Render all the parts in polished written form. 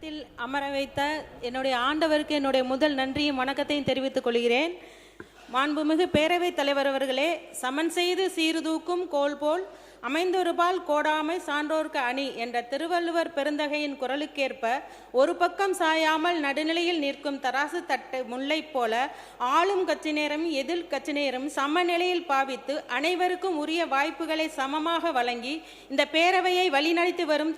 தளத்தில் அமர வைத்த என்னுடைய ஆண்டவருக்கு என்னுடைய முதல் நன்றியும் வணக்கத்தையும் தெரிவித்துக் கொள்கிறேன். மாண்புமிகு பேரவைத் தலைவர் அவர்களே, சமன் செய்து சீர்தூக்கும் கோல் போல் அமைந்தொருபால் கோடாமை சான்றோர்க்கு அணி என்ற திருவள்ளுவர் பெருந்தகையின் குரலுக்கேற்ப ஒரு பக்கம் சாயாமல் நடுநிலையில் நிற்கும் தராசு தட்டு முல்லை போல ஆளும் கட்சியினரும் எதிர் கட்சியினரும் சமநிலையில் பாவித்து அனைவருக்கும் உரிய வாய்ப்புகளை சமமாக வழங்கி இந்த பேரவையை வழிநடத்தி வரும்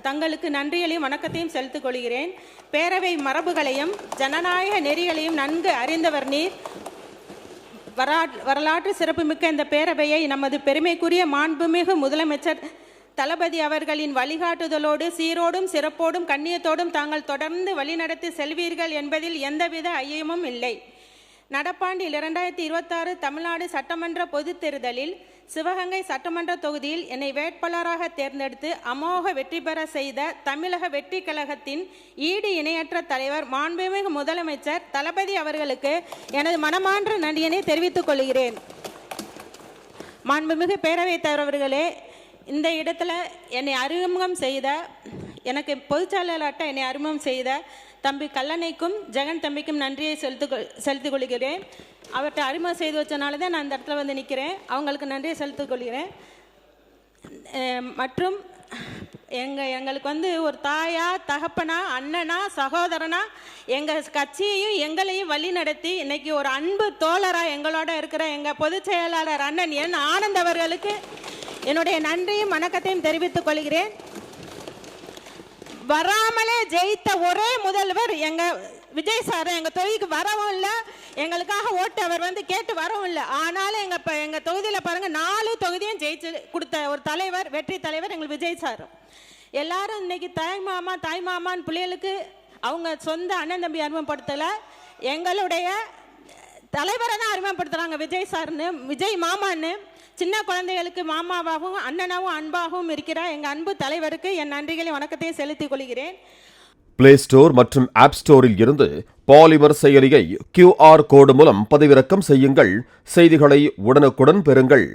தங்களுக்கு நன்றிகளையும் வணக்கத்தையும் செலுத்திக் கொள்கிறேன். பேரவை மரபுகளையும் ஜனநாயக நெறிகளையும் நன்கு அறிந்தவர் நீர். வரலாற்று சிறப்புமிக்க இந்த பேரவையை நமது பெருமைக்குரிய மாண்புமிகு முதலமைச்சர் தளபதி அவர்களின் வழிகாட்டுதலோடு சீரோடும் சிறப்போடும் கண்ணியத்தோடும் தாங்கள் தொடர்ந்து வழிநடத்தி செல்வீர்கள் என்பதில் எந்தவித ஐயமும் இல்லை. நடப்பாண்டில் 2026 தமிழ்நாடு சட்டமன்ற பொதுத் தேர்தலில் சிவகங்கை சட்டமன்ற தொகுதியில் என்னை வேட்பாளராக தேர்ந்தெடுத்து அமோக வெற்றி பெற செய்த தமிழக வெற்றி கழகத்தின் ஈடு இணையற்ற தலைவர் மாண்புமிகு முதலமைச்சர் தளபதி அவர்களுக்கு எனது மனமார்ந்த நன்றியினை தெரிவித்துக் கொள்கிறேன். மாண்புமிகு பேரவைத் தலைவர்களே, இந்த இடத்துல என்னை அறிமுகம் செய்த எனக்கு பொதுச்செயலாளர்கிட்ட என்னை அறிமுகம் செய்த தம்பி கல்லணைக்கும் ஜெகன் தம்பிக்கும் நன்றியை செலுத்திக் கொள்கிறேன். அவர்கிட்ட அறிமுகம் செய்து வச்சனால தான் நான் இந்த இடத்துல வந்து நிற்கிறேன். அவங்களுக்கு நன்றியை செலுத்திக் கொள்கிறேன். மற்றும் எங்களுக்கு வந்து ஒரு தாயா, தகப்பனா, அண்ணனா, சகோதரனா எங்கள் கட்சியையும் எங்களையும் வழி நடத்தி இன்னைக்கு ஒரு அன்பு தோழராக எங்களோட இருக்கிற எங்கள் பொதுச் செயலாளர் அண்ணன் என் ஆனந்த் அவர்களுக்கு என்னுடைய நன்றியும் வணக்கத்தையும் தெரிவித்துக் கொள்கிறேன். வராமலே ஜெயித்த ஒரே முதல்வர் எங்க விஜய் சார். எங்க தொகுதிக்கு வரவும் இல்லை, எங்களுக்காக ஓட்டு அவர் வந்து கேட்டு வரவும் இல்லை. ஆனாலும் எங்க தொகுதியில பாருங்க 4 தொகுதியும் ஜெயிச்சு கொடுத்த ஒரு தலைவர், வெற்றி தலைவர் எங்கள் விஜய் சார். எல்லாரும் இன்னைக்கு தாய் மாமான்னு பிள்ளைகளுக்கு அவங்க சொந்த அண்ணன் தம்பி அறிமுகப்படுத்தல, எங்களுடைய தலைவரை தான் அறிமுகப்படுத்துறாங்க விஜய் சார்னு, விஜய் மாமான்னு. சின்ன குழந்தைகளுக்கு மாமாவாகவும் அண்ணனாவும் அன்பாகவும் இருக்கிற எங்கள் அன்பு தலைவருக்கு என் நன்றிகளை வணக்கத்தையும் செலுத்திக் கொள்கிறேன். பிளே ஸ்டோர் மற்றும் ஆப் ஸ்டோரில் இருந்து பாலிமர் செயலியை QR கோடு மூலம் பதிவிறக்கம் செய்யுங்கள். செய்திகளை உடனுக்குடன் பெறுங்கள்.